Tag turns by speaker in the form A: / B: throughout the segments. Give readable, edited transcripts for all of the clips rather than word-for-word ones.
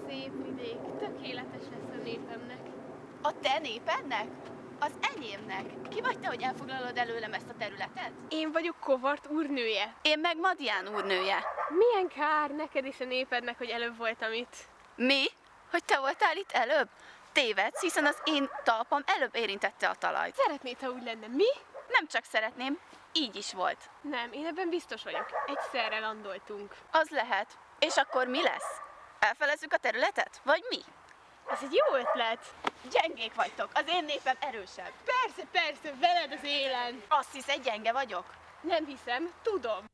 A: szép vidék, tökéletes lesz a népemnek.
B: A te népednek? Az enyémnek. Ki vagy te, hogy elfoglalod előlem ezt a területet?
A: Én vagyok Kovart úrnője.
B: Én meg Madián úrnője.
A: Milyen kár neked és a népednek, hogy előbb voltam itt.
B: Mi? Hogy te voltál itt előbb? Tévedsz, hiszen az én talpam előbb érintette a talajt.
A: Szeretnéd, ha úgy lenne. Mi?
B: Nem csak szeretném, így is volt.
A: Nem, én ebben biztos vagyok. Egyszerre landoltunk.
B: Az lehet. És akkor mi lesz? Elfelezzük a területet? Vagy mi?
A: Ez egy jó ötlet.
B: Gyengék vagytok, az én népem erősebb.
A: Persze, veled az élen.
B: Azt hiszed, gyenge vagyok?
A: Nem hiszem, tudom.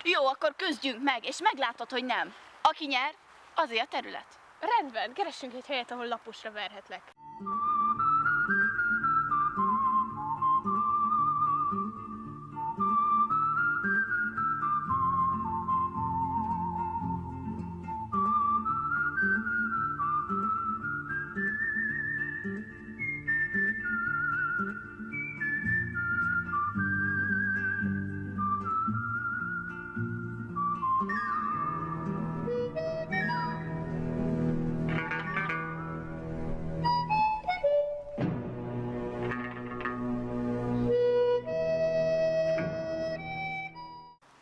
B: Jó, akkor küzdjünk meg, és meglátod, hogy nem. Aki nyer, azé a terület.
A: Rendben, keressünk egy helyet, ahol laposra verhetlek.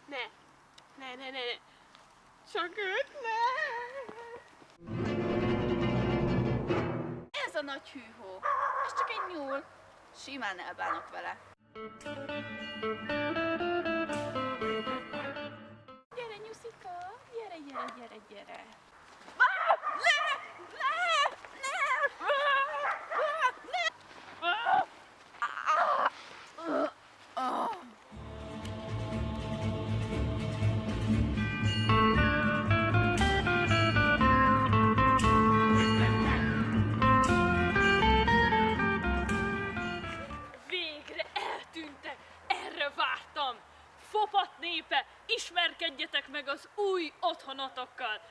A: Ne. Csak őt ne!
B: Ez a nagy hűhó. Ez csak egy nyúl. Simán elbánok vele. Gyere, nyuszika! Gyere!
C: Végre eltűntek! Erre vártam! Fopat népe, ismerkedjetek meg az új otthonotokkal!